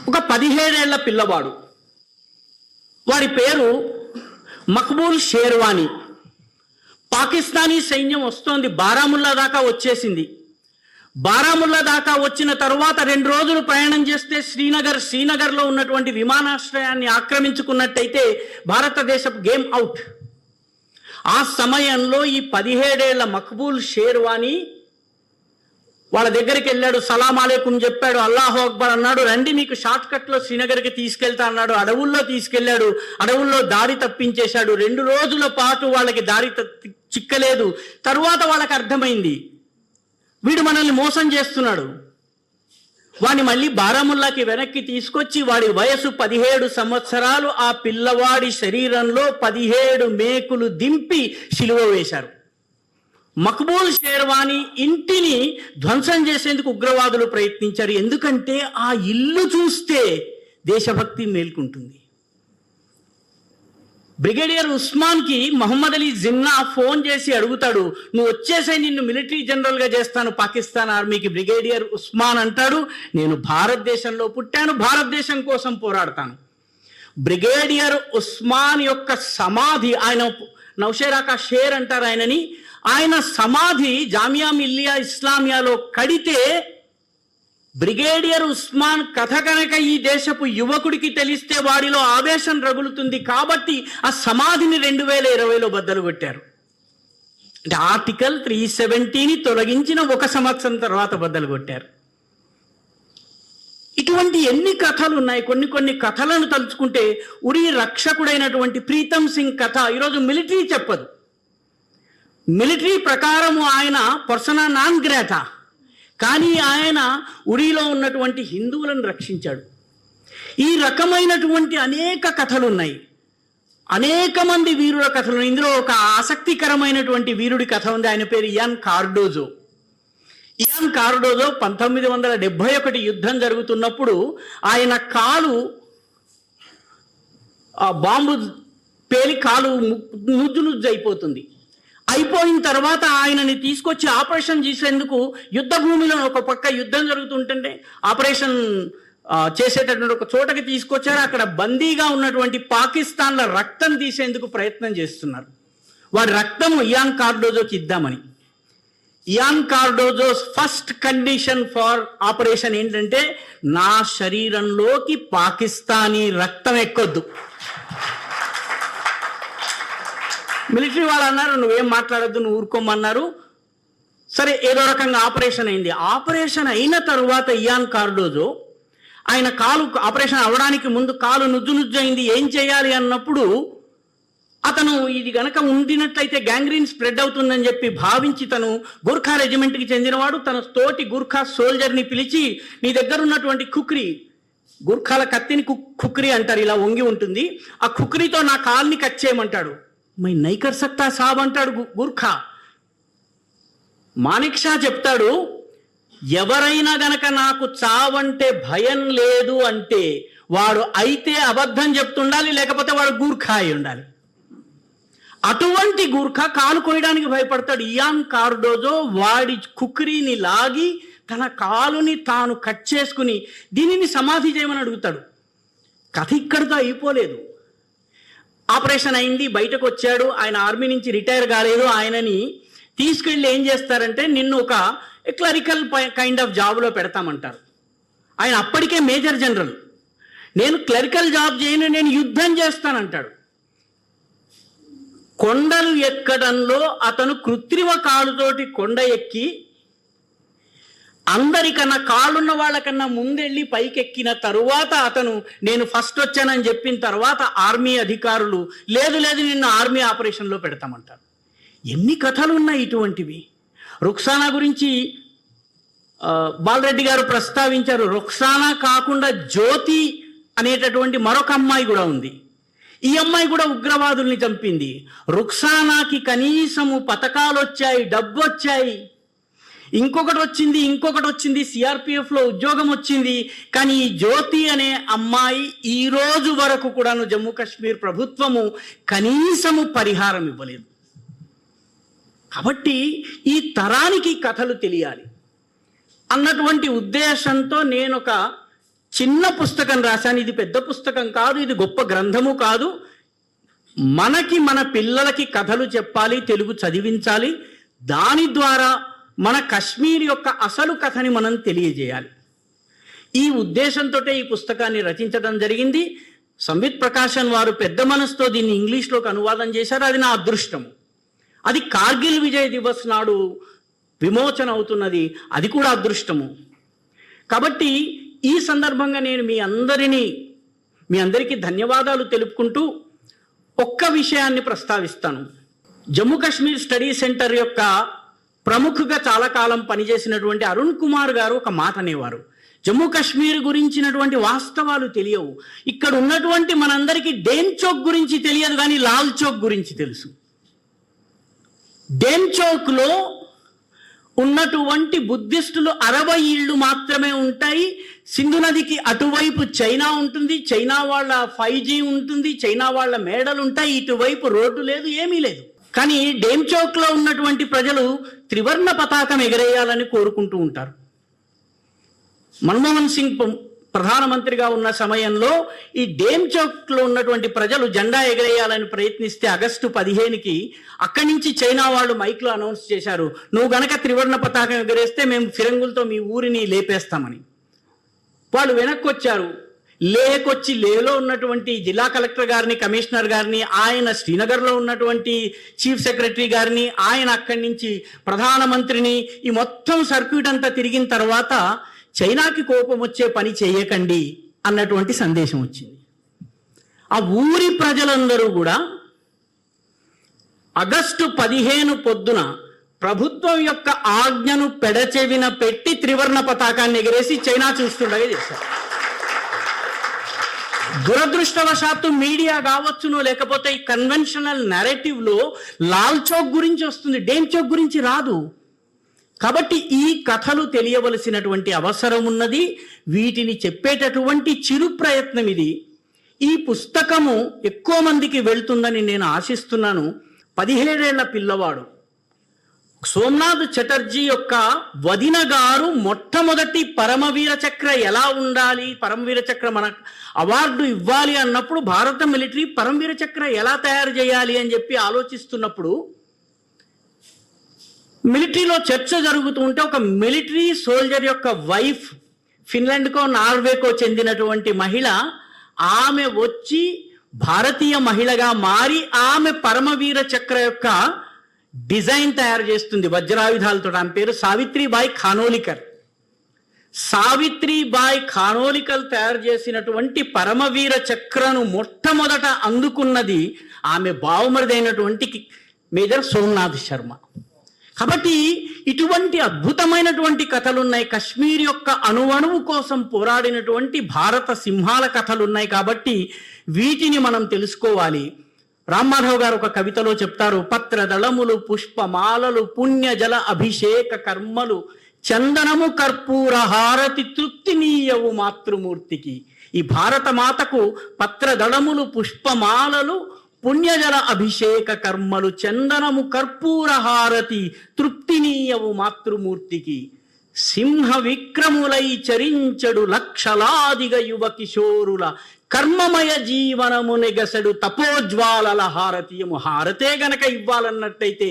ఒక 17 ఏళ్ల పిల్లవాడు, వాడి పేరు మక్బూల్ షేర్వానీ. పాకిస్తానీ సైన్యం వస్తోంది, బారాముల్లా దాకా వచ్చేసింది. బారాముల్లా దాకా వచ్చిన తరువాత 2 రోజులు ప్రయాణం చేస్తే శ్రీనగర్లో ఉన్నటువంటి విమానాశ్రయాన్ని ఆక్రమించుకున్నట్టయితే భారతదేశపు గేమ్ అవుట్. ఆ సమయంలో ఈ 17 ఏళ్ల మక్బూల్ షేర్వానీ వాళ్ళ దగ్గరికి వెళ్ళాడు, సలాం అలైకుం చెప్పాడు, అల్లాహు అక్బర్ అన్నాడు, రండి మీకు షార్ట్ కట్లో శ్రీనగర్కి తీసుకెళ్తా అన్నాడు. అడవుల్లో తీసుకెళ్లాడు, అడవుల్లో దారి తప్పించేశాడు. 2 రోజుల పాటు వాళ్ళకి దారి చిక్కలేదు. తరువాత వాళ్ళకి అర్థమైంది, వీడు మనల్ని మోసం చేస్తున్నాడు. వాడిని మళ్ళీ బారాముల్లాకి వెనక్కి తీసుకొచ్చి వాడి వయసు 17 సంవత్సరాలు, ఆ పిల్లవాడి శరీరంలో 17 మేకులు దింపి శిలువ వేశారు. మక్బూల్ షేర్వానీ ఇంటిని ధ్వంసం చేసేందుకు ఉగ్రవాదులు ప్రయత్నించారు. ఎందుకంటే ఆ ఇల్లు చూస్తే దేశభక్తి మేల్కుంటుంది. బ్రిగేడియర్ ఉస్మాన్కి మహమ్మద్ అలీ జిన్నా ఫోన్ చేసి అడుగుతాడు, నువ్వు వచ్చేసే నిన్ను మిలిటరీ జనరల్గా చేస్తాను పాకిస్తాన్ ఆర్మీకి. బ్రిగేడియర్ ఉస్మాన్ అంటాడు, నేను భారతదేశంలో పుట్టాను, భారతదేశం కోసం పోరాడతాను. బ్రిగేడియర్ ఉస్మాన్ యొక్క సమాధి, ఆయన నౌషేరా కా షేర్ అంటారు ఆయనని, ఆయన సమాధి జామియా మిల్లియా ఇస్లామియాలో కడితే బ్రిగేడియర్ ఉస్మాన్ కథ కనుక ఈ దేశపు యువకుడికి తెలిస్తే వాడిలో ఆవేశం రగులుతుంది. కాబట్టి ఆ సమాధిని 2020లో బద్దలు కొట్టారు. అంటే ఆర్టికల్ 370ని తొలగించిన 1 సంవత్సరం తర్వాత బద్దలు కొట్టారు. ఇటువంటి ఎన్ని కథలు ఉన్నాయి. కొన్ని కథలను తలుచుకుంటే ఉరి రక్షకుడైనటువంటి ప్రీతం సింగ్ కథ ఈరోజు మిలిటరీ చెప్పదు. మిలిటరీ ప్రకారము ఆయన పర్సనా నాన్ గ్రాటా, కానీ ఆయన ఉరిలో ఉన్నటువంటి హిందువులను రక్షించాడు. ఈ రకమైనటువంటి అనేక కథలు ఉన్నాయి, అనేక మంది వీరుల కథలు. ఇందులో ఒక ఆసక్తికరమైనటువంటి వీరుడి కథ ఉంది. ఆయన పేరు ఇయాన్ కార్డోజో. ఇయాన్ కార్డోజో 1971 యుద్ధం జరుగుతున్నప్పుడు ఆయన కాలు బాంబు పేలి కాలు నుజ్జు అయిపోతుంది. అయిపోయిన తర్వాత ఆయనని తీసుకొచ్చి ఆపరేషన్ చేసేందుకు యుద్ధ భూమిలో ఒక పక్క యుద్ధం జరుగుతుంటే ఆపరేషన్ చేసేటటువంటి ఒక చోటకి తీసుకొచ్చారు. అక్కడ బందీగా ఉన్నటువంటి పాకిస్తాన్ల రక్తం తీసేందుకు ప్రయత్నం చేస్తున్నారు. వారి రక్తం ఇయాన్ కార్డోజోకి ఇద్దామని. Ian Cardozo's first condition for operation ఏంటంటే, నా శరీరంలోకి పాకిస్తానీ రక్తం ఎక్కొద్దు. మిలిటరీ వాళ్ళు అన్నారు, నువ్వేం మాట్లాడొద్దు, నువ్వు ఊరుకోమన్నారు. సరే, ఏదో రకంగా ఆపరేషన్ అయింది. ఆపరేషన్ అయిన తరువాత ఇయాన్ కార్డోజో ఆయన కాలు ఆపరేషన్ అవ్వడానికి ముందు కాలు నుజ్జు అయింది. ఏం చేయాలి అన్నప్పుడు అతను ఇది గనక ఉండినట్లయితే గ్యాంగ్రీన్ స్ప్రెడ్ అవుతుందని చెప్పి భావించి తను గూర్ఖా రెజిమెంట్కి చెందినవాడు తన తోటి గూర్ఖా సోల్జర్ని పిలిచి, నీ దగ్గర ఉన్నటువంటి కుక్రీ, గూర్ఖాల కత్తిని కుక్రీ అంటారు, ఇలా వంగి ఉంటుంది, ఆ కుక్రీతో నా కాల్ని కట్ చేయమంటాడు. మై నైకర్ సక్తా సాబ్ అంటాడు గూర్ఖా. మానిక్ షా చెప్తాడు, ఎవరైనా గనక నాకు చావంటే భయం లేదు అంటే వాడు అయితే అబద్ధం చెప్తుండాలి, లేకపోతే వాడు గూర్ఖా అయి ఉండాలి. అటువంటి గూర్ఖా కాలు కొయ్యడానికి భయపడతాడు. ఇయాన్ కార్డోజో వాడి కుక్రీని లాగి తన కాలుని తాను కట్ చేసుకుని దీనిని సమాధి చేయమని అడుగుతాడు. కథ ఇక్కడితో అయిపోలేదు. ఆపరేషన్ అయింది, బయటకు వచ్చాడు. ఆయన ఆర్మీ నుంచి రిటైర్ కాలేదు. ఆయనని తీసుకెళ్ళి ఏం చేస్తారంటే, నిన్ను ఒక క్లరికల్ కైండ్ ఆఫ్ జాబ్లో పెడతామంటారు. ఆయన అప్పటికే మేజర్ జనరల్. నేను క్లరికల్ జాబ్ చేయను, నేను యుద్ధం చేస్తానంటాడు. కొండలు ఎక్కడంలో అతను కృత్రిమ కాలుతోటి కొండ ఎక్కి అందరికన్నా కాళ్ళున్న వాళ్ళకన్నా ముందెళ్ళి పైకెక్కిన తరువాత అతను నేను ఫస్ట్ వచ్చానని చెప్పిన తర్వాత ఆర్మీ అధికారులు లేదు నిన్ను ఆర్మీ ఆపరేషన్లో పెడతామంటారు. ఎన్ని కథలు ఉన్నాయి ఇటువంటివి. రుక్సానా గురించి బాలరెడ్డి గారు ప్రస్తావించారు. రుక్సానా కాకుండా జ్యోతి అనేటటువంటి మరొక అమ్మాయి కూడా ఉంది. ఈ అమ్మాయి కూడా ఉగ్రవాదుల్ని చంపింది. రుక్సానాకి కనీసము పథకాలు వచ్చాయి, డబ్బు వచ్చాయి, ఇంకొకటి వచ్చింది, సిఆర్పిఎఫ్లో ఉద్యోగం వచ్చింది. కానీ ఈ జ్యోతి అనే అమ్మాయి ఈ రోజు వరకు కూడాను జమ్మూ కాశ్మీర్ ప్రభుత్వము కనీసము పరిహారం ఇవ్వలేదు. కాబట్టి ఈ తరానికి కథలు తెలియాలి అన్నటువంటి ఉద్దేశంతో నేను ఒక చిన్న పుస్తకం రాశాను. ఇది పెద్ద పుస్తకం కాదు, ఇది గొప్ప గ్రంథము కాదు. మనకి మన పిల్లలకి కథలు చెప్పాలి, తెలుగు చదివించాలి. దాని ద్వారా మన కశ్మీర్ యొక్క అసలు కథని మనం తెలియజేయాలి. ఈ ఉద్దేశంతో ఈ పుస్తకాన్ని రచించడం జరిగింది. సంవిత్ ప్రకాశన్ వారు పెద్ద మనసుతో దీన్ని ఇంగ్లీష్లోకి అనువాదం చేశారు. అది నా అదృష్టము. అది కార్గిల్ విజయ్ దివస్ నాడు విమోచన అవుతున్నది. అది కూడా అదృష్టము. కాబట్టి ఈ సందర్భంగా నేను మీ అందరికీ ధన్యవాదాలు తెలుపుకుంటూ ఒక్క విషయాన్ని ప్రస్తావిస్తాను. జమ్మూ కాశ్మీర్ స్టడీ సెంటర్ యొక్క ప్రముఖుగా చాలా కాలం పనిచేసినటువంటి అరుణ్ కుమార్ గారు ఒక మాట అనేవారు, జమ్మూ కాశ్మీర్ గురించినటువంటి వాస్తవాలు తెలియవు. ఇక్కడ ఉన్నటువంటి మనందరికీ డేమ్ చౌక్ గురించి తెలియదు, కానీ లాల్ చౌక్ గురించి తెలుసు. డేమ్ చౌక్లో ఉన్నటువంటి బుద్ధిస్టులు 60 ఇళ్ళు మాత్రమే ఉంటాయి. సింధు నదికి అటువైపు చైనా ఉంటుంది, చైనా వాళ్ళ 5G ఉంటుంది, చైనా వాళ్ళ మేడలు ఉంటాయి. ఇటువైపు రోడ్డు లేదు, ఏమీ లేదు. కానీ డేమ్ చౌక్లో ఉన్నటువంటి ప్రజలు త్రివర్ణ పతాకం ఎగరేయాలని కోరుకుంటూ ఉంటారు. మన్మోహన్ సింగ్ ప్రధానమంత్రిగా ఉన్న సమయంలో ఈ డేమ్ చౌక్లో ఉన్నటువంటి ప్రజలు జెండా ఎగరేయాలని ప్రయత్నిస్తే ఆగస్టు 15కి అక్కడి నుంచి చైనా వాళ్ళు మైక్లో అనౌన్స్ చేశారు, నువ్వు గనక త్రివర్ణ పతాకం ఎగరేస్తే మేము ఫిరంగులతో మీ ఊరిని లేపేస్తామని. వాళ్ళు వెనక్కి వచ్చారు. లేలో ఉన్నటువంటి జిల్లా కలెక్టర్ గారిని, కమిషనర్ గారిని, ఆయన శ్రీనగర్లో ఉన్నటువంటి చీఫ్ సెక్రటరీ గారిని, ఆయన అక్కడి నుంచి ప్రధానమంత్రిని, ఈ మొత్తం సర్క్యూట్ అంతా తిరిగిన తర్వాత చైనాకి కోపం వచ్చే పని చేయకండి అన్నటువంటి సందేశం వచ్చింది. ఆ ఊరి ప్రజలందరూ కూడా ఆగస్టు 15 పొద్దున ప్రభుత్వం యొక్క ఆజ్ఞను పెడచెవిన పెట్టి త్రివర్ణ పతాకాన్ని ఎగరేసి చైనా చూస్తుండగా చేశారు. దురదృష్టవశాత్తు మీడియా కావచ్చునో లేకపోతే ఈ కన్వెన్షనల్ నెరేటివ్ లో లాల్ చౌక్ గురించి వస్తుంది, డేమ్ చౌక్ గురించి రాదు. కాబట్టి ఈ కథలు తెలియవలసినటువంటి అవసరం ఉన్నది. వీటిని చెప్పేటటువంటి చిరు ప్రయత్నం ఇది. ఈ పుస్తకము ఎక్కువ మందికి వెళ్తుందని నేను ఆశిస్తున్నాను. 17 ఏళ్ల పిల్లవాడు సోమనాథ్ చటర్జీ యొక్క వదిన గారు మొట్టమొదటి పరమవీర చక్ర ఎలా ఉండాలి, పరమవీర చక్ర మన అవార్డు ఇవ్వాలి అన్నప్పుడు భారత మిలిటరీ పరమవీర చక్ర ఎలా తయారు చేయాలి అని చెప్పి ఆలోచిస్తున్నప్పుడు మిలిటరీలో చర్చ జరుగుతూ ఉంటే ఒక మిలిటరీ సోల్జర్ యొక్క వైఫ్, ఫిన్లాండ్కో నార్వేకో చెందినటువంటి మహిళ, ఆమె వచ్చి భారతీయ మహిళగా మారి ఆమె పరమవీర చక్ర యొక్క డిజైన్ తయారు చేస్తుంది వజ్రాయుధాలతో. ఆమె పేరు సావిత్రిబాయి ఖానోలికర్. సావిత్రిబాయి ఖానోలికర్ తయారు చేసినటువంటి పరమవీర చక్రను మొట్టమొదట అందుకున్నది ఆమె బావమరిదైనటువంటి మేజర్ సోమనాథ్ శర్మ. కాబట్టి ఇటువంటి అద్భుతమైనటువంటి కథలున్నాయి. కశ్మీర్ యొక్క అణువణువు కోసం పోరాడినటువంటి భారత సింహాల కథలున్నాయి. కాబట్టి వీటిని మనం తెలుసుకోవాలి. రామ్మాధవ్ గారు ఒక కవితలో చెప్తారు, పత్రదళములు, పుష్పమాలలు, పుణ్యజల అభిషేక కర్మలు, చందనము కర్పూర హారతి తృప్తినీయవు మాతృమూర్తికి. ఈ భారత మాతకు పత్రదళములు, పుష్పమాలలు, పుణ్యజల అభిషేక కర్మలు, చందనము కర్పూర హారతి తృప్తినీయవు మాతృమూర్తికి. సింహ విక్రములై చరించడు లక్షలాదిగా యువ కిశోరుల కర్మమయ జీవనము నెగసడు తపోజ్వాలల హారతీయము. హారతే గనక ఇవ్వాలన్నట్టయితే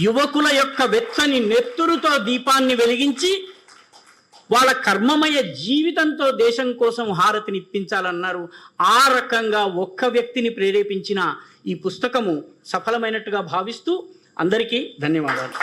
యువకుల యొక్క వెచ్చని నెత్తురుతో దీపాన్ని వెలిగించి వాళ్ళ కర్మమయ జీవితంతో దేశం కోసం హారతిని ఇప్పించాలన్నారు. ఆ రకంగా ఒక్క వ్యక్తిని ప్రేరేపించిన ఈ పుస్తకము సఫలమైనట్టుగా భావిస్తూ అందరికీ ధన్యవాదాలు.